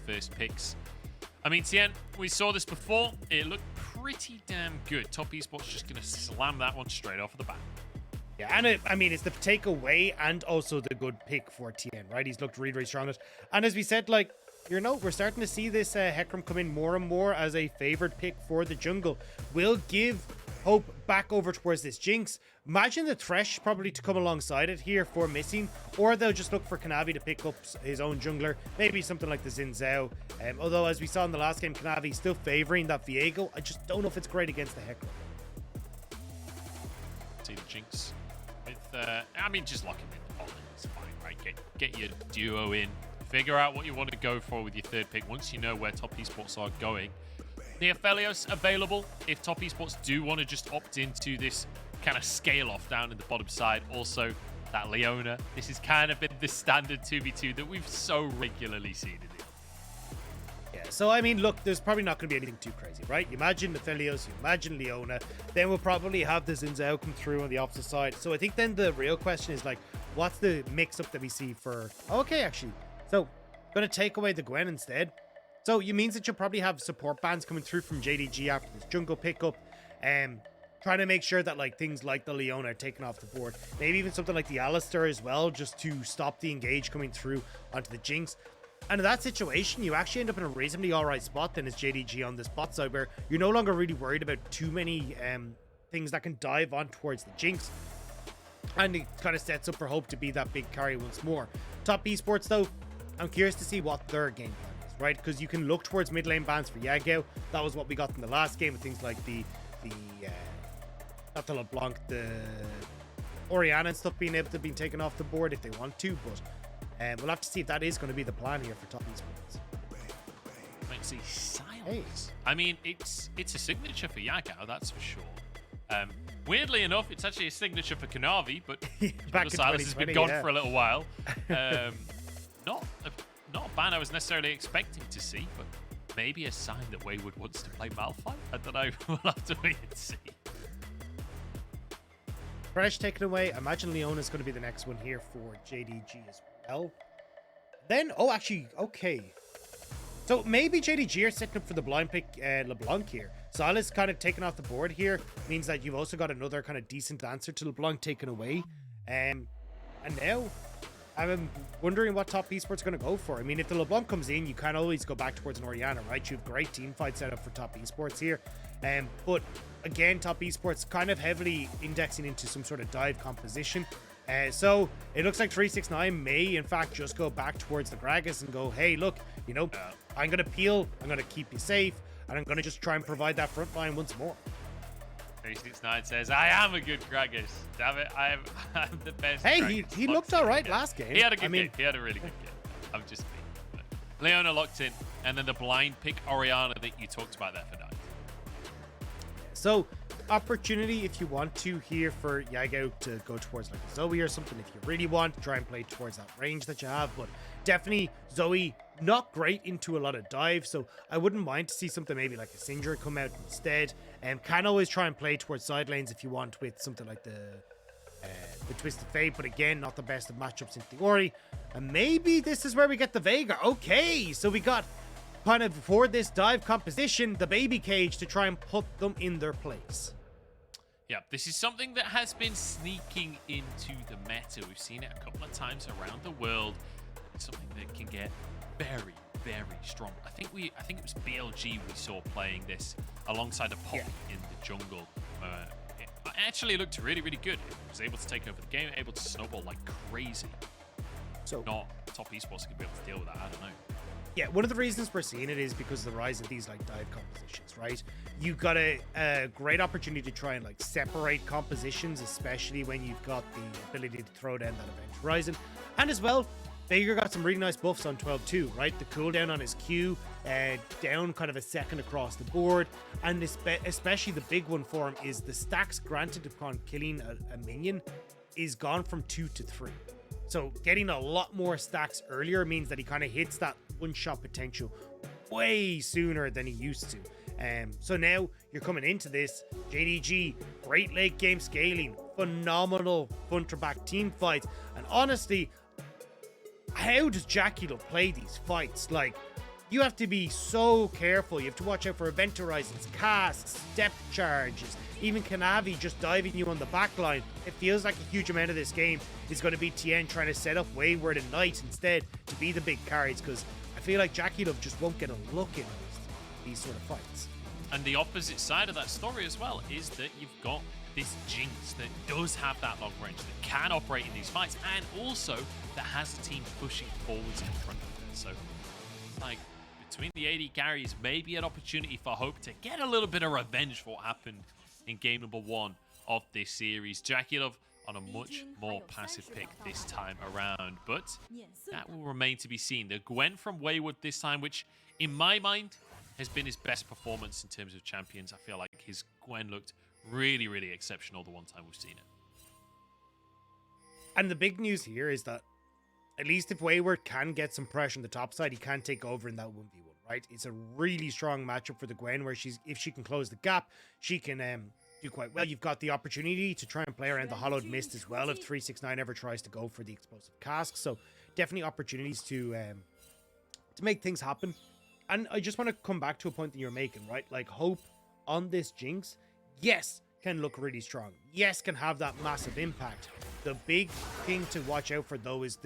first picks. I mean, Tian, we saw this before. It looked pretty damn good. Top Esports just going to slam that one straight off of the bat. Yeah, and I mean, it's the takeaway and also the good pick for Tian, right? He's looked really, really strong. And as we said, like, you know, we're starting to see this HEcarim come in more and more as a favored pick for the jungle. Will give hope back over towards this Jinx. Imagine the Thresh probably to come alongside it here for missing, or they'll just look for Kanavi to pick up his own jungler. Maybe something like the Xin Zhao. Although, as we saw in the last game, Kanavi still favoring that Viego. I just don't know if it's great against the HEcarim. See the Jinx. I mean, just lock him in the bottom. It's fine, right? Get your duo in. Figure out what you want to go for with your third pick once you know where Top Esports are going. The Aphelios available if Top Esports do want to just opt into this kind of scale off down in the bottom side. Also, that Leona. This has kind of been the standard 2v2 that we've so regularly seen in it. Yeah, so I mean, look, there's probably not going to be anything too crazy, right? You imagine Aphelios, you imagine Leona, then we'll probably have the Xin Zhao come through on the opposite side. So I think then the real question is like, what's the mix-up that we see for... Okay, actually. So, going to take away the Gwen instead. So, it means that you'll probably have support bans coming through from JDG after this jungle pickup. Trying to make sure that like things like the Leona are taken off the board. Maybe even something like the Alistar as well, just to stop the engage coming through onto the Jinx. And in that situation, you actually end up in a reasonably alright spot then as JDG on this bot side, where you're no longer really worried about too many things that can dive on towards the Jinx. And it kind of sets up for Hope to be that big carry once more. Top Esports though, I'm curious to see what their game plan is, right? Because you can look towards mid lane bans for Yagao. That was what we got in the last game with things like not the LeBlanc, the Orianna and stuff being able to be taken off the board if they want to, but we'll have to see if that is going to be the plan here for Top Esports. Might see silence. Hey. I mean, it's a signature for Yagao, that's for sure. Weirdly enough, it's actually a signature for Kanavi, but Silence has been gone for a little while. Not a ban I was necessarily expecting to see, but maybe a sign that Wayward wants to play Malphite. I don't know. We'll have to wait and see. Fresh taken away. I imagine Leona's going to be the next one here for JDG as well. Then, oh, actually, okay. So maybe JDG are setting up for the blind pick LeBlanc here. Silas kind of taken off the board here means that you've also got another kind of decent answer to LeBlanc taken away. And now I'm wondering what Top Esports are going to go for. I mean, if the LeBlanc comes in, you can't always go back towards an Orianna, right? You have great team fight set up for Top Esports here. But again, Top Esports kind of heavily indexing into some sort of dive composition. So it looks like 369 may in fact just go back towards the Gragas and go, hey, look, you know, I'm going to peel, I'm going to keep you safe, and I'm going to just try and provide that front line once more. 369 says, I am a good Gragas. Damn it, I'm the best. Hey, he looked all right last game. He had a good game. He had a really good game. I'm just being. Leona locked in, and then the blind pick Orianna that you talked about there for night. So, opportunity if you want to here for Yagao to go towards like a Zoe or something if you really want to try and play towards that range that you have, but definitely Zoe not great into a lot of dive, so I wouldn't mind to see something maybe like a Syndra come out instead, and can always try and play towards side lanes if you want with something like the Twisted Fate, but again not the best of matchups in theory. And maybe this is where we get the Veigar. Okay, so we got kind of for this dive composition the baby cage to try and put them in their place. Yeah, this is something that has been sneaking into the meta. We've seen it a couple of times around the world. It's something that can get very, very strong. I think it was BLG we saw playing this alongside a Poppy in the jungle. It actually looked really, really good. It was able to take over the game, able to snowball like crazy. So not Top Esports could be able to deal with that. I don't know. Yeah, one of the reasons we're seeing it is because of the rise of these like dive compositions, right? You've got a great opportunity to try and like separate compositions, especially when you've got the ability to throw down that event horizon. And as well, Veigar got some really nice buffs on 12-2, right? The cooldown on his Q, down kind of a second across the board. And especially the big one for him is the stacks granted upon killing a minion is gone from 2 to 3. So getting a lot more stacks earlier means that he kind of hits that one-shot potential way sooner than he used to. So now you're coming into this JDG, great late game scaling, phenomenal front-to-back team fights, and honestly, how does JackeyLove play these fights? Like, you have to be so careful. You have to watch out for event horizons, casts, depth charges, even Kanavi just diving you on the back line. It feels like a huge amount of this game is going to be Tian trying to set up Wayward and Knight instead to be the big carries, because I feel like JackeyLove just won't get a look in these sort of fights. And the opposite side of that story as well is that you've got this Jinx that does have that long range, that can operate in these fights, and also that has a team pushing forwards in front of her. So, like, between the AD carries, maybe an opportunity for Hope to get a little bit of revenge for what happened in game number 1 of this series. JackeyLove on a much more passive pick this time around, but that will remain to be seen. The Gwen from Wayward this time, which in my mind has been his best performance in terms of champions. I feel like his Gwen looked really, really exceptional the one time we've seen it. And the big news here is that at least if Wayward can get some pressure on the top side, he can take over in that 1v1, right? It's a really strong matchup for the Gwen, where if she can close the gap, she can do quite well. You've got the opportunity to try and play around the hollowed mist as well if 369 ever tries to go for the explosive cask. So definitely opportunities to make things happen. And I just want to come back to a point that you're making, right? Like, Hope on this Jinx, yes, can look really strong. Yes, can have that massive impact. The big thing to watch out for, though, is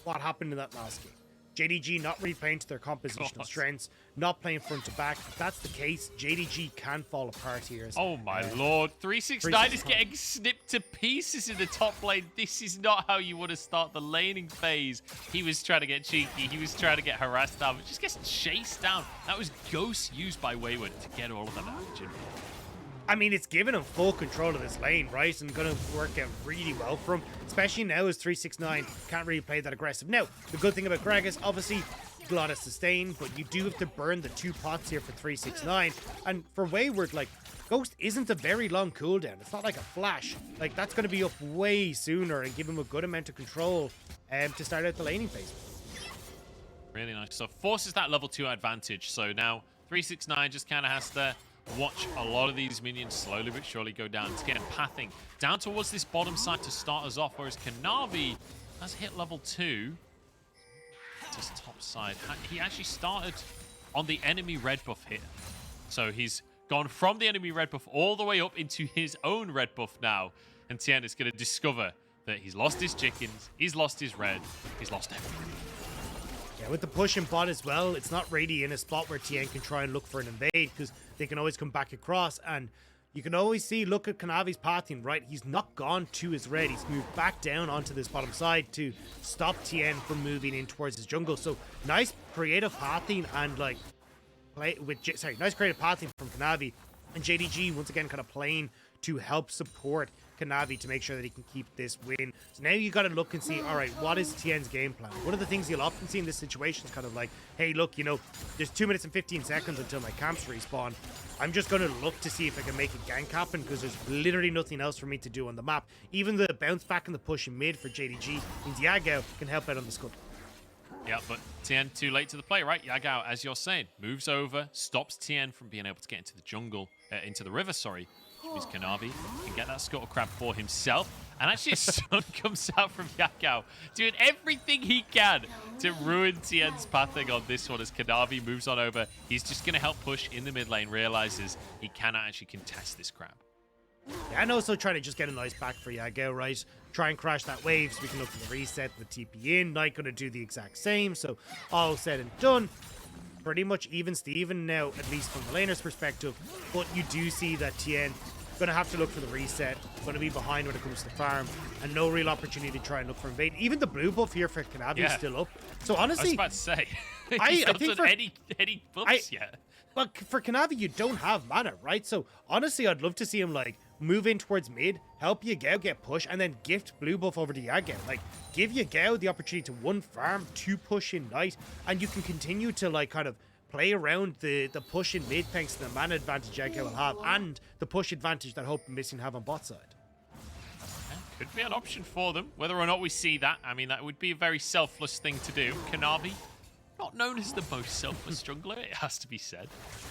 what happened in that last game. JDG not really playing to their compositional strengths, not playing front to back. If that's the case, JDG can fall apart here. Oh my lord, 369 is getting snipped to pieces in the top lane. This is not how you want to start the laning phase. He was trying to get cheeky, he was trying to get harassed down, but just gets chased down. That was Ghost used by Wayward to get all of that damage in. I mean, it's given him full control of this lane, right? And going to work out really well for him, especially now as 369 can't really play that aggressive. Now, the good thing about Gragas, obviously, a lot of sustain, but you do have to burn the 2 pots here for 369. And for Wayward, like, Ghost isn't a very long cooldown. It's not like a flash. Like, that's going to be up way sooner and give him a good amount of control to start out the laning phase. Really nice. So forces that level 2 advantage. So now 369 just kind of has to watch a lot of these minions slowly but surely go down. It's getting pathing down towards this bottom side to start us off, whereas Kanavi has hit level 2. Just top side. He actually started on the enemy red buff here. So he's gone from the enemy red buff all the way up into his own red buff now. And Tian is going to discover that he's lost his chickens, he's lost his red, he's lost everything. Yeah, with the push and bot as well, it's not really in a spot where Tian can try and look for an invade, because they can always come back across. And you can always see, look at Kanavi's pathing, right? He's not gone to his red. He's moved back down onto this bottom side to stop Tian from moving in towards his jungle. So nice creative pathing and like nice creative pathing from Kanavi. And JDG once again kind of playing to help support Kanavi to make sure that he can keep this win. So now you got to look and see, all right, what is Tian's game plan? One of the things you'll often see in this situation is kind of like, hey, look, you know, there's 2 minutes and 15 seconds until my camps respawn. I'm just going to look to see if I can make a gank happen, because there's literally nothing else for me to do on the map. Even the bounce back and the push in mid for JDG means Yagao can help out on the scuttle. Yeah, but Tian too late to the play, right? Yagao, as you're saying, moves over, stops Tian from being able to get into the jungle, into the river, sorry. Which means Kanavi can get that scuttle crab for himself. And actually a stun comes out from Yagao, doing everything he can to ruin Tian's pathing on this one as Kanavi moves on over. He's just going to help push in the mid lane, realizes he cannot actually contest this crab. Yeah, and also trying to just get a nice back for Yagao, right? Try and crash that wave so we can look for the reset with TP in. Knight going to do the exact same, so all said and done. Pretty much even Steven now, at least from the laner's perspective, but you do see that Tian going to have to look for the reset, going to be behind when it comes to farm, and no real opportunity to try and look for invade. Even the blue buff here for Kanavi is still up. So honestly, I was about to say, I think for any buffs yet. But for Kanavi, you don't have mana, right? So honestly, I'd love to see him like move in towards mid, help Yagao get push, and then gift blue buff over to Yagao. Like, give Yagao the opportunity to 1 farm, 2 push in Knight, and you can continue to like kind of play around the push in mid thanks to the mana advantage Yagao will have, and the push advantage that Hope and Missing have on bot side. Yeah, could be an option for them. Whether or not we see that, I mean, that would be a very selfless thing to do. Kanavi Not known as the most selfless jungler, it has to be said.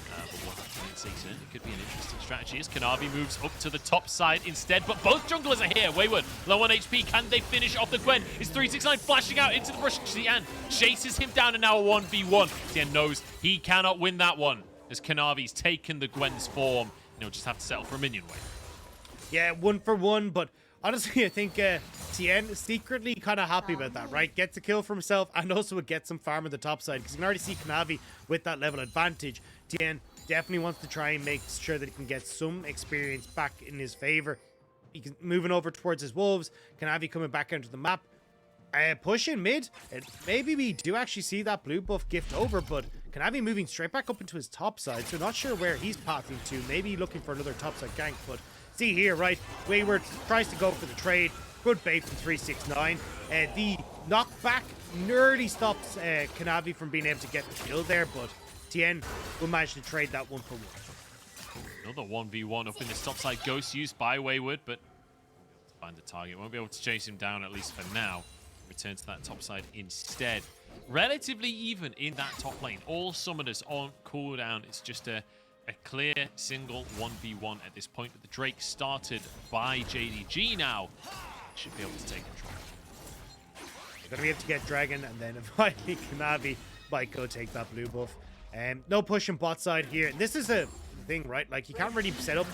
But we'll have to say soon. It could be an interesting strategy as Kanavi moves up to the top side instead. But both junglers are here. Wayward, low on HP. Can they finish off the Gwen? Is 369 flashing out into the brush? Tian chases him down and now a 1v1. Tian knows he cannot win that one as Kanavi's taken the Gwen's form. And he'll just have to settle for a minion wave. Yeah, 1 for 1, but honestly, I think Tian is secretly kind of happy about that, right? Gets a kill for himself and also gets some farm on the top side because you can already see Kanavi with that level advantage. Tian definitely wants to try and make sure that he can get some experience back in his favor. He's moving over towards his wolves. Kanavi coming back onto the map. Pushing mid. Maybe we do actually see that blue buff gift over, but Kanavi moving straight back up into his top side, so not sure where he's pathing to. Maybe looking for another top side gank, but see here, right? Wayward tries to go for the trade. Good bait from 369. The knockback nearly stops Kanavi from being able to get the kill there, but Tian will manage to trade that 1 for 1. Another 1v1 up in this top side. Ghost used by Wayward, but won't be able to find the target. Won't be able to chase him down, at least for now. Return to that top side instead. Relatively even in that top lane. All summoners on cooldown. It's just a clear single 1v1 at this point. But the Drake started by JDG now. Should be able to take control. They're going to be able to get Dragon, and then finally Kanavi might go take that blue buff. No pushing bot side here. And this is a thing, right? Like, you can't really set up...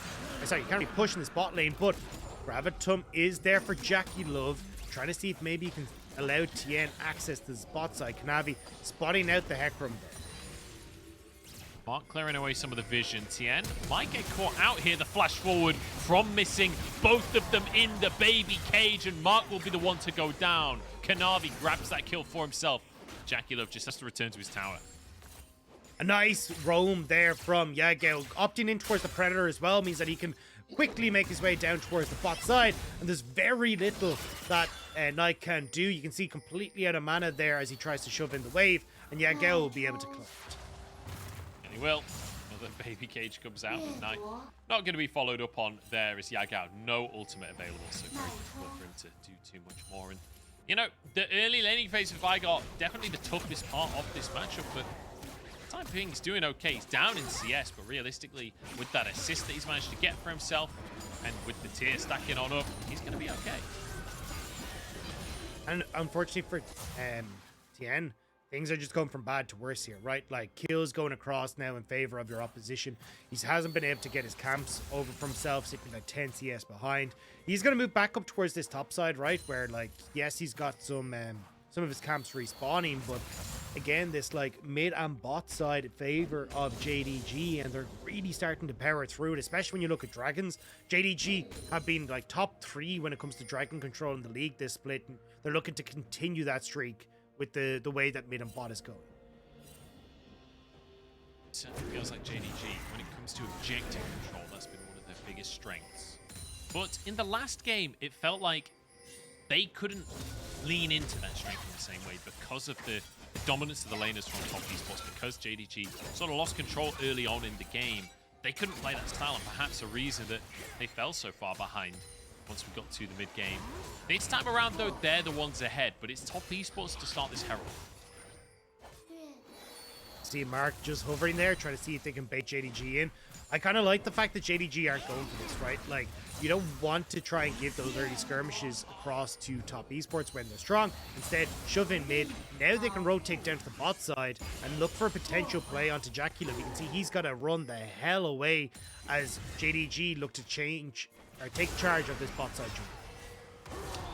Sorry, you can't really push in this bot lane, but Gravitum is there for JackeyLove. Trying to see if maybe he can allow Tian access to this bot side. Kanavi spotting out the HEcarim there. Mark clearing away some of the vision. Tian might get caught out here. The flash forward from missing both of them in the baby cage, and Mark will be the one to go down. Kanavi grabs that kill for himself. JackeyLove just has to return to his tower. A nice roam there from Yagao. Opting in towards the Predator as well means that he can quickly make his way down towards the bot side, and there's very little that Knight can do. You can see completely out of mana there as he tries to shove in the wave, and Yagao will be able to clear it. And he will. Another baby cage comes out. Knight not going to be followed up on there as Yagao. No ultimate available, so very difficult for him to do too much more. And you know, the early laning phase of Veigar, definitely the toughest part of this matchup, but time being, he's doing okay. He's down in CS, but realistically, with that assist that he's managed to get for himself, and with the tier stacking on up, he's going to be okay. And unfortunately for Tian, things are just going from bad to worse here, right? Like, kills going across now in favor of your opposition. He hasn't been able to get his camps over for himself, sitting like 10 CS behind. He's going to move back up towards this top side, right? Where, like, yes, he's got some of his camps respawning, but again, this like mid and bot side in favor of JDG, and they're really starting to power through it, especially when you look at dragons. JDG have been like top 3 when it comes to dragon control in the league this split, and they're looking to continue that streak with the way that mid and bot is going. It certainly feels like JDG, when it comes to objective control, that's been one of their biggest strengths. But in the last game, it felt like they couldn't lean into that strength in the same way because of the dominance of the laners from top esports, because JDG sort of lost control early on in the game. They couldn't play that style, and perhaps a reason that they fell so far behind once we got to the mid game. This time around, though, they're the ones ahead, but it's top esports to start this Herald. See Mark just hovering there, trying to see if they can bait JDG in. I kind of like the fact that JDG aren't going for this, right? Like, you don't want to try and give those early skirmishes across to top esports when they're strong. Instead, shove in mid. Now they can rotate down to the bot side and look for a potential play onto JackeyLove. You can see he's got to run the hell away as JDG look to change or take charge of this bot side jump.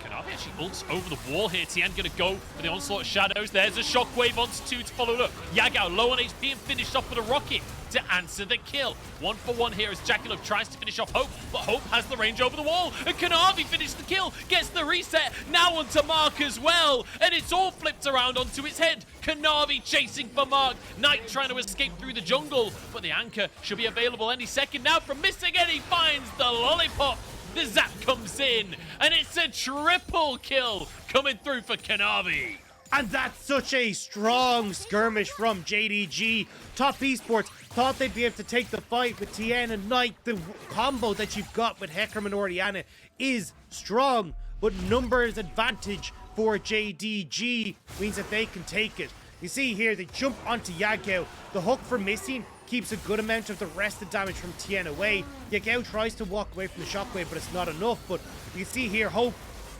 Kanavi actually ults over the wall here. Tian gonna go for the onslaught shadows. There's a shockwave onto 2 to follow it up. Yagao low on HP and finished off with a rocket to answer the kill. 1 for 1 here as JackeyLove tries to finish off Hope, but Hope has the range over the wall. And Kanavi finished the kill, gets the reset, now onto Mark as well. And it's all flipped around onto its head. Kanavi chasing for Mark. Knight trying to escape through the jungle, but the anchor should be available any second now from missing, and he finds the lollipop. The zap comes in, and it's a triple kill coming through for Kanavi. And that's such a strong skirmish from JDG. Top esports thought they'd be able to take the fight with Tian and Knight. The combo that you've got with HEcarim and Orianna is strong, but numbers advantage for JDG means that they can take it. You see here, they jump onto Yagao. The hook for missing keeps a good amount of the rest of damage from Tian away. Yagao tries to walk away from the shockwave, but it's not enough. But you see here, Hope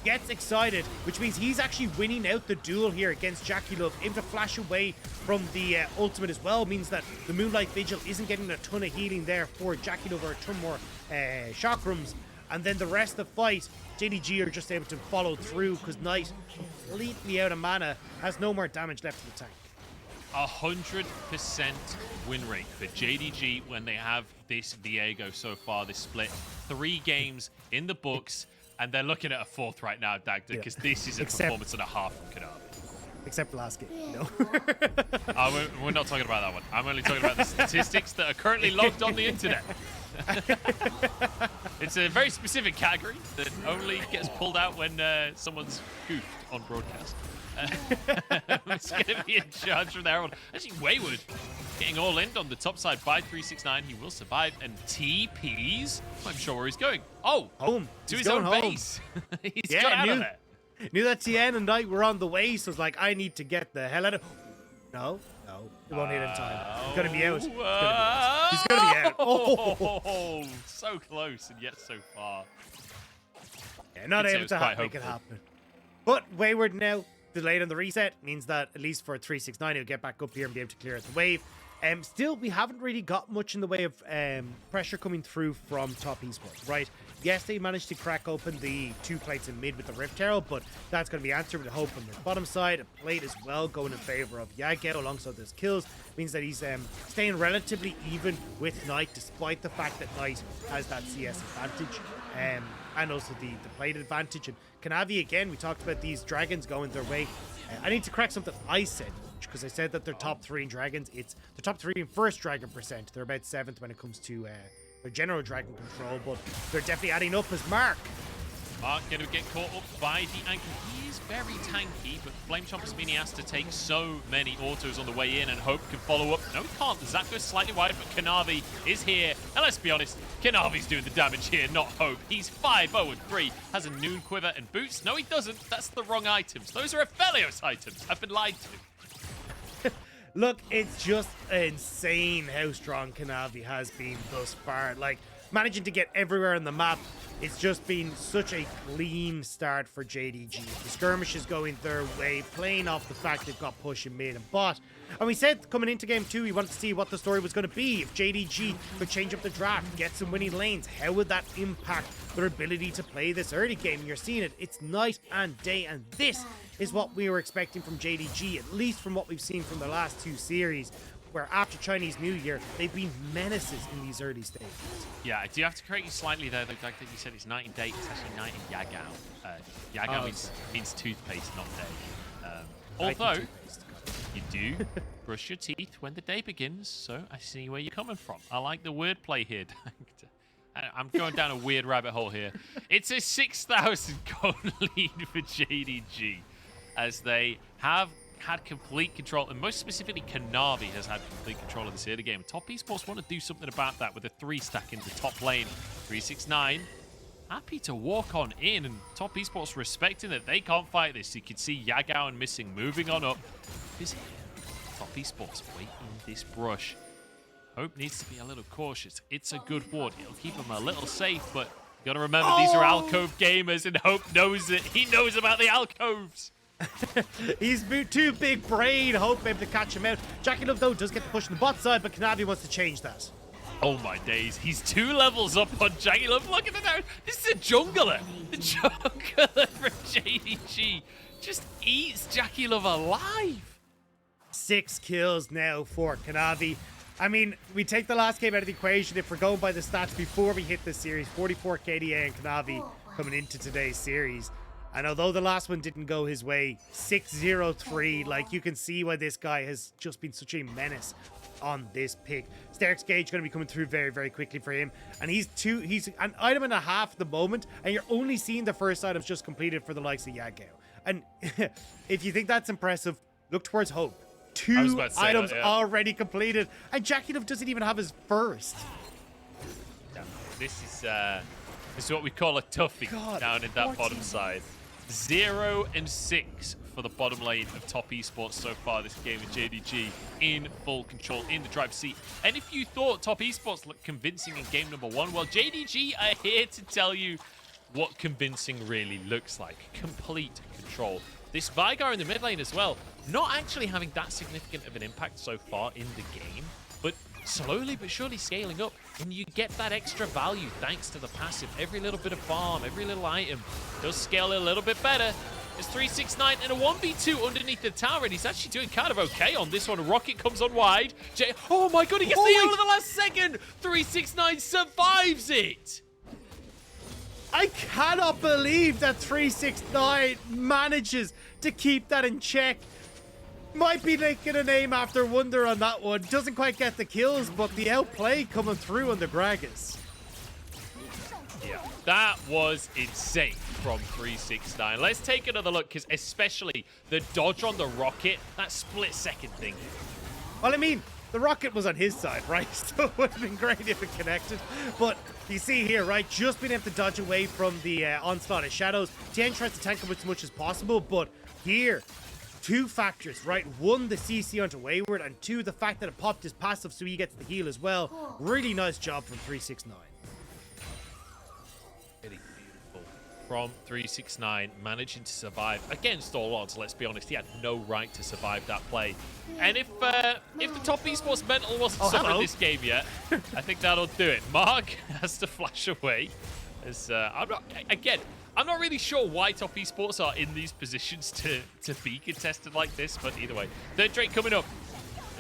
gets excited, which means he's actually winning out the duel here against JackeyLove. Able to flash away from the ultimate as well means that the Moonlight Vigil isn't getting a ton of healing there for JackeyLove, or a ton more chakrams. And then the rest of the fight, JDG are just able to follow through because Knight, completely out of mana, has no more damage left in the tank. 100% win rate for JDG when they have this Viego so far, this split. 3 games in the books, and they're looking at a 4th right now, Dagda, because this is a performance and a half from Kanavi. Except for last game, no. We're not talking about that one. I'm only talking about the statistics that are currently logged on the internet. It's a very specific category that only gets pulled out when someone's goofed on broadcast. It's going to be in charge from there on. Actually, Wayward getting all in on the top side by 369. He will survive, and TPs. I'm sure where he's going. Oh, home to his own base. He's got out of there. Knew that Tian and Knight were on the way, so it's like, I need to get the hell out of... No, he won't hit in time. He's going to be out. He's going to be out. Oh, so close and yet so far. Yeah, not able to make it happen. But Wayward now, delayed on the reset, means that at least for 369, he'll get back up here and be able to clear out the wave. Still, we haven't really got much in the way of pressure coming through from top esports, right? Yes, they managed to crack open the 2 plates in mid with the Rift Arrow, but that's going to be answered with Hope on the bottom side. A plate as well going in favor of Yagao alongside those kills. Means that he's staying relatively even with Knight, despite the fact that Knight has that CS advantage. And also the plate advantage. And Kanavi, again, we talked about these dragons going their way. I need to correct something I said, because I said that they're top 3 in dragons. It's the top 3 in first dragon percent. They're about 7th when it comes to their general dragon control, but they're definitely adding up as Mark. Mark going to get caught up by the anchor. He is very tanky, but Flame Chompers mean he has to take so many autos on the way in, and Hope can follow up. No, he can't. Zap goes slightly wide, but Kanavi is here. And let's be honest, Kanavi's doing the damage here, not Hope. He's 5-0-3, has a Noon Quiver and boots. No, he doesn't. That's the wrong items. Those are Aphelios items. I've been lied to. Look, it's just insane how strong Kanavi has been thus far. Like, managing to get everywhere on the map, it's just been such a clean start for JDG. The skirmishes going their way, playing off the fact they've got push in mid and bot. And we said coming into game 2, we wanted to see what the story was going to be. If JDG could change up the draft, get some winning lanes, how would that impact their ability to play this early game? And you're seeing it. It's night and day, and this is what we were expecting from JDG, at least from what we've seen from the last 2 series, where after Chinese New Year, they've been menaces in these early stages. Yeah, I do have to correct you slightly there, though, Doug, that you said it's night and day. It's actually night and Yagao. Yagao means toothpaste, not day. Although, you do brush your teeth when the day begins, so I see where you're coming from. I like the wordplay here, I'm going down a weird rabbit hole here. It's a 6,000 goal lead for JDG, as they have had complete control, and most specifically Kanavi has had complete control of this early game. Top Esports want to do something about that with a 3-stack into top lane. 369 happy to walk on in, and Top Esports respecting that they can't fight this. You can see Yagao and Missing moving on up. Is here. Top Esports waiting this brush. Hope needs to be a little cautious. It's a good ward. It'll keep him a little safe, but you got to remember these are alcove gamers, and Hope knows it. He knows about the alcoves. He's too big brain. Hope able to catch him out. JackeyLove, though, does get the push on the bot side, but Kanavi wants to change that. Oh my days. He's 2 levels up on JackeyLove. Look at it now. This is a jungler. The jungler from JDG just eats JackeyLove alive. 6 kills now for Kanavi. I mean, we take the last game out of the equation. If we're going by the stats before we hit this series, 44 KDA and Kanavi coming into today's series. And although the last one didn't go his way, 6-0-3, like, you can see why this guy has just been such a menace on this pick. Sterk's Gauge going to be coming through very, very quickly for him. And he's an item and a half at the moment, and you're only seeing the first items just completed for the likes of Yagao. And if you think that's impressive, look towards Hope. 2 items already completed, and JackeyLove doesn't even have his first. Yeah, this is what we call a toughie down in that bottom side. 0-6 for the bottom lane of Top Esports so far this game with JDG in full control, in the driver's seat. And if you thought Top Esports looked convincing in game number 1, well, JDG are here to tell you what convincing really looks like. Complete control. This Veigar in the mid lane as well, not actually having that significant of an impact so far in the game, but slowly but surely scaling up, and you get that extra value thanks to the passive. Every little bit of farm, every little item does scale a little bit better. It's 369 and a 1v2 underneath the tower, and he's actually doing kind of okay on this one. Rocket comes on wide. Oh my god, he gets the heal at the last second! 369 survives it! I cannot believe that 369 manages to keep that in check. Might be making a name after Wonder on that one. Doesn't quite get the kills, but the outplay coming through on the Gragas. Yeah, that was insane from 369. Let's take another look, because especially the dodge on the Rocket, that split-second thing. Well, I mean, the Rocket was on his side, right? So it would have been great if it connected. But you see here, right, just being able to dodge away from the onslaught of shadows. Tian tries to tank him as much as possible, but here, two factors, right? One, the CC onto Wayward, and two, the fact that it popped his passive so he gets the heal as well. Really nice job from 369. Really beautiful from 369, managing to survive against all odds. Let's be honest, he had no right to survive that play. And if the Top Esports mental wasn't summoned this game yet, I think that'll do it. Mark has to flash away. As I'm not really sure why Top Esports are in these positions to be contested like this, but either way, third Drake coming up.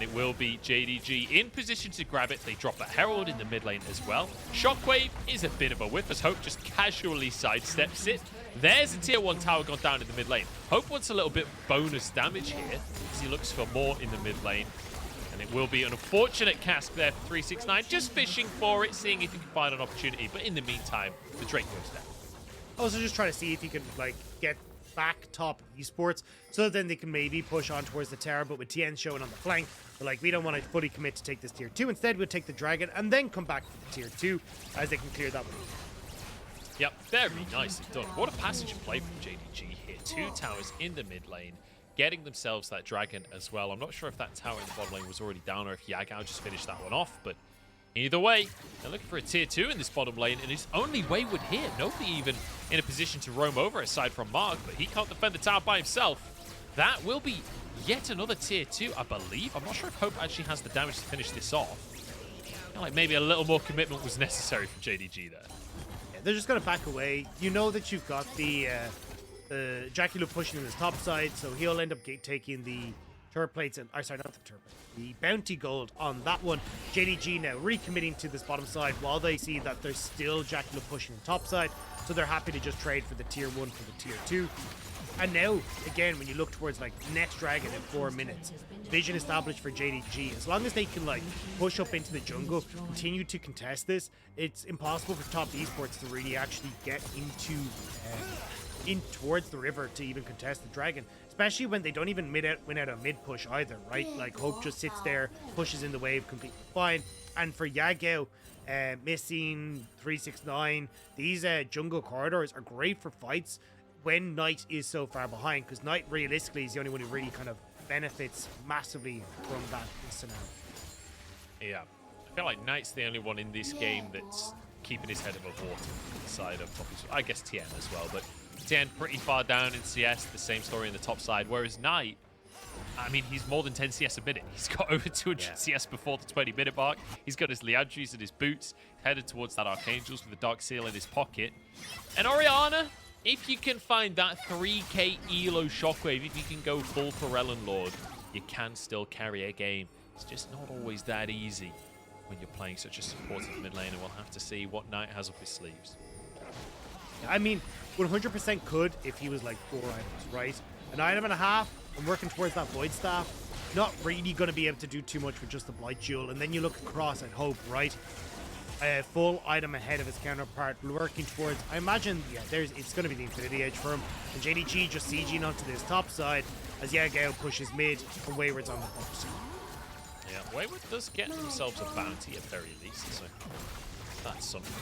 And it will be JDG in position to grab it. They drop a Herald in the mid lane as well. Shockwave is a bit of a whiff as Hope just casually sidesteps it. There's a tier 1 tower gone down in the mid lane. Hope wants a little bit bonus damage here as he looks for more in the mid lane. And it will be an unfortunate cask there for 369. Just fishing for it, seeing if he can find an opportunity. But in the meantime, the Drake goes down. Also just trying to see if he can like get back top Esports so then they can maybe push on towards the tower, but with Tian showing on the flank, we're like, we don't want to fully commit to take this tier 2. Instead, we'll take the dragon and then come back for the tier 2 as they can clear that one. Yep, very nicely done. What a passage of play from JDG here. 2 towers in the mid lane, getting themselves that dragon as well. I'm not sure if that tower in the bottom lane was already down or if Yagao just finished that one off, but either way, they're looking for a tier 2 in this bottom lane, and it's only Wayward here. Nobody even in a position to roam over aside from Mark, but he can't defend the tower by himself. That will be yet another tier 2, I believe. I'm not sure if Hope actually has the damage to finish this off. I feel like maybe a little more commitment was necessary from JDG there. Yeah, they're just going to back away. You know that you've got the JackeyLove pushing in his top side, so he'll end up taking the turret plates and, sorry, not the turret plates, the bounty gold on that one. JDG now recommitting to this bottom side while they see that there's still JackeyLove pushing the top side, so they're happy to just trade for the tier 1 for the tier 2. And now, again, when you look towards like next dragon in 4 minutes, vision established for JDG. As long as they can like push up into the jungle, continue to contest this, it's impossible for Top Esports to really actually get into in towards the river to even contest the dragon, especially when they don't even win out a mid push either, right? Like Hope just sits there, pushes in the wave completely fine. And for Yagao, missing 369, these jungle corridors are great for fights when Knight is so far behind, because Knight realistically is the only one who really kind of benefits massively from that scenario. Yeah, I feel like Knight's the only one in this game that's keeping his head above water on the side of top. I guess Tian as well, but Tian pretty far down in CS, the same story in the top side, whereas Knight, I mean, he's more than 10 CS a minute. He's got over 200 CS before the 20-minute mark. He's got his Liandries and his boots, headed towards that Archangels with the Dark Seal in his pocket. And Orianna, if you can find that 3k elo shockwave, if you can go full Corellan Lord, you can still carry a game. It's just not always that easy when you're playing such a supportive mid lane, and we'll have to see what Knight has up his sleeves. I mean, 100% could if he was like 4 items, right? An item and a half, I'm working towards that Void Staff. Not really going to be able to do too much with just the Blight Jewel. And then you look across at Hope, right? A full item ahead of his counterpart, working towards, I imagine, yeah, it's going to be the Infinity Edge for him. And JDG just sieging onto this top side as Yagao pushes mid and Wayward's on the bottom side. Yeah, Wayward does get themselves a bounty at very least, so that's something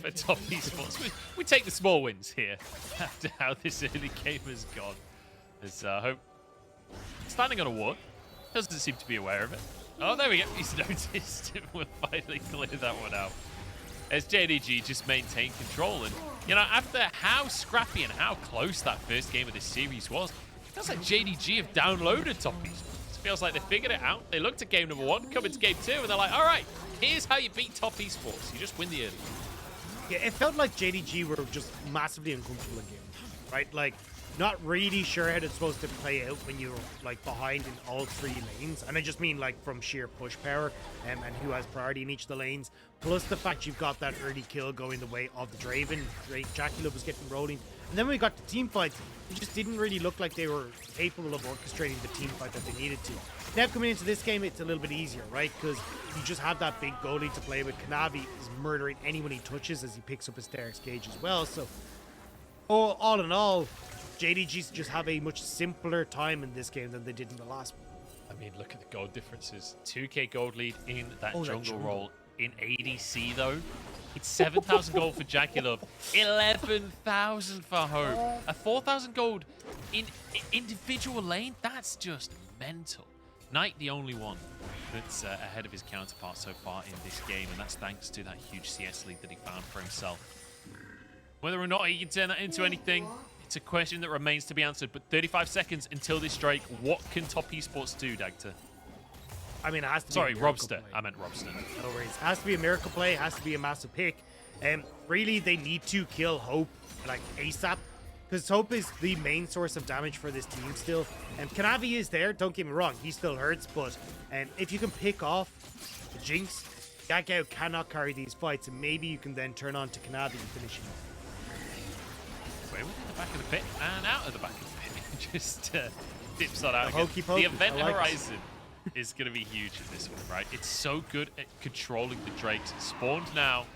for Top Esports. We take the small wins here after how this early game has gone. As Hope standing on a ward. Doesn't seem to be aware of it. Oh, there we go. He's noticed. We'll finally clear that one out. As JDG just maintained control. And, you know, after how scrappy and how close that first game of this series was, it feels like JDG have downloaded Top Esports. It feels like they figured it out. They looked at game number 1, come into game 2, and they're like, all right, here's how you beat Top Esports. You just win the early. Yeah, it felt like JDG were just massively uncomfortable in game, right? Like, not really sure how it's supposed to play out when you're like behind in all 3 lanes, and I just mean like from sheer push power and who has priority in each of the lanes, plus the fact you've got that early kill going the way of the Draven. JackeyLove was getting rolling, and then when we got to team fights, it just didn't really look like they were capable of orchestrating the team fight that they needed to. Now coming into this game, it's a little bit easier, right? Because you just have that big goalie to play with. Kanavi is murdering anyone he touches as he picks up his Starix gauge as well. So all in all, JDGs just have a much simpler time in this game than they did in the last one. I mean, look at the gold differences. 2k gold lead in that jungle role. In ADC, though, it's 7,000 gold for JackeyLove, 11,000 for Hope. A 4,000 gold in individual lane, that's just mental. Knight, the only one that's ahead of his counterpart so far in this game, and that's thanks to that huge CS lead that he found for himself. Whether or not he can turn that into anything, it's a question that remains to be answered, but 35 seconds until this Drake. What can Top Esports do, Dagda? I mean, it has to be Sorry, Robster. I meant Robster. No worries. It has to be a miracle play. It has to be a massive pick. Really, they need to kill Hope, like, ASAP, because Hope is the main source of damage for this team still. And Kanavi is there, don't get me wrong. He still hurts, but if you can pick off the Jinx, Yagao cannot carry these fights, and maybe you can then turn on to Kanavi and finish him off. Wayward in the back of the pit and out of the back of the pit. Just dips that out again. Hokey pokey. The event like horizon is going to be huge in this one, right? It's so good at controlling the Drakes. Spawned now.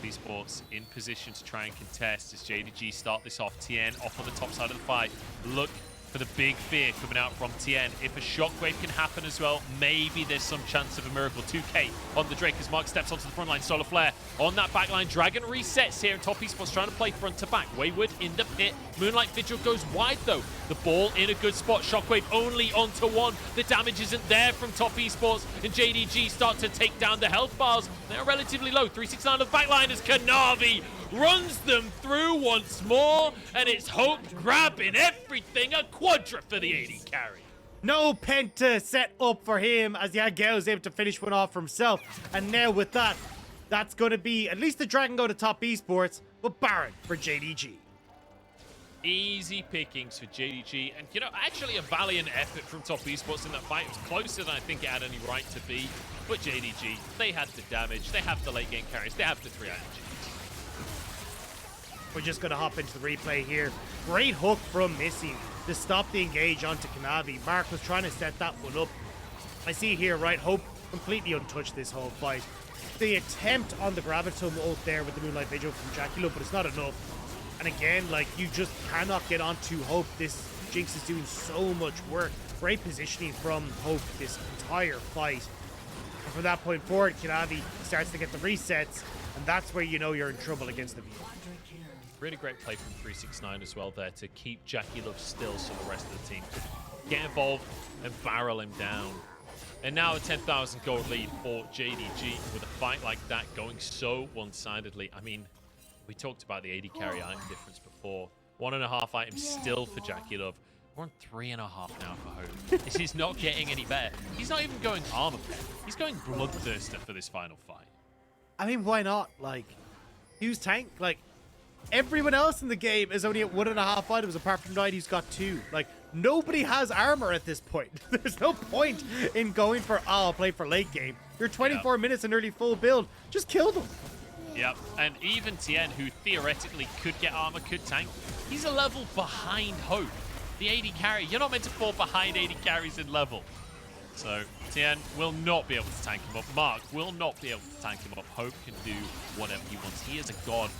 Esports in position to try and contest as JDG start this off. Tian off on the top side of the fight. Look for the big fear coming out from Tian. If a shockwave can happen as well, maybe there's some chance of a miracle. 2k on the Drake as Mark steps onto the front line. Solar Flare on that back line. Dragon resets here, and Top Esports trying to play front to back. Wayward in the pit. Moonlight Vigil goes wide though. The ball in a good spot. Shockwave only onto 1. The damage isn't there from Top Esports, and JDG start to take down the health bars. They're relatively low. 369 on the back line as Kanavi runs them through once more, and it's Hope grabbing everything. A quadra for the AD carry. No penta set up for him as Yagao is able to finish one off for himself. And now with that, that's going to be at least the Dragon go to Top Esports, but Baron for JDG. Easy pickings for JDG, and you know, actually a valiant effort from Top Esports in that fight. It was closer than I think it had any right to be, but JDG, they had the damage, they have the late game carries, they have the 3 items. We're just going to hop into the replay here. Great hook from Missy to stop the engage onto Kanavi. Mark was trying to set that one up. I see here, right, Hope completely untouched this whole fight. The attempt on the Gravitum ult there with the Moonlight Vigil from JackeyLove, but it's not enough. And again, like, you just cannot get onto Hope. This Jinx is doing so much work. Great positioning from Hope this entire fight. And from that point forward, Kanavi starts to get the resets, and that's where you know you're in trouble against the Viego. Really great play from 369 as well there to keep JackeyLove still so the rest of the team could get involved and barrel him down. And now a 10,000 gold lead for JDG with a fight like that going so one-sidedly. I mean, we talked about the AD carry item difference before. 1.5 items still for JackeyLove. We're on 3.5 now for Hope. This is not getting any better. He's not even going armor play. He's going bloodthirster for this final fight. I mean, why not? Like, use tank. Like, everyone else in the game is only at 1.5 items apart from Knight, who's got 2. Like, nobody has armor at this point. There's no point in going for, I'll play for late game. You're 24 minutes and nearly full build. Just kill them. Yep, and even Tian, who theoretically could get armor, could tank, he's a level behind Hope. The AD carry, you're not meant to fall behind AD carries in level. So Tian will not be able to tank him up. Mark will not be able to tank him up. Hope can do whatever he wants. He is a god.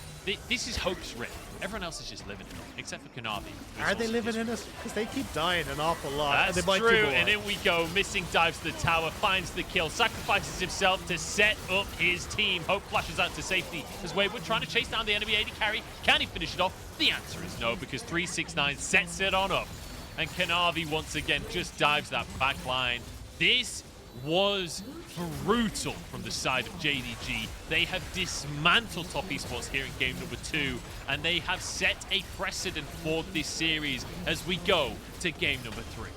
This is Hope's rift. Everyone else is just living in it, except for Kanavi. Are they living in it? Because they keep dying an awful lot. That's and they might true, do more. and in we go. Missing dives to the tower, finds the kill, sacrifices himself to set up his team. Hope flashes out to safety as Wayward trying to chase down the enemy AD carry. Can he finish it off? The answer is no, because 369 sets it on up. And Kanavi once again just dives that back line. This was brutal from the side of JDG. They have dismantled Top Esports here in game number 2, and they have set a precedent for this series as we go to game number 3.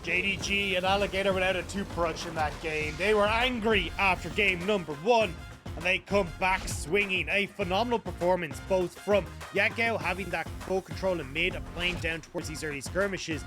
JDG and Alligator without a toothbrush in that game. They were angry after game number 1, and they come back swinging. A phenomenal performance, both from Yagao having that full control in mid and playing down towards these early skirmishes,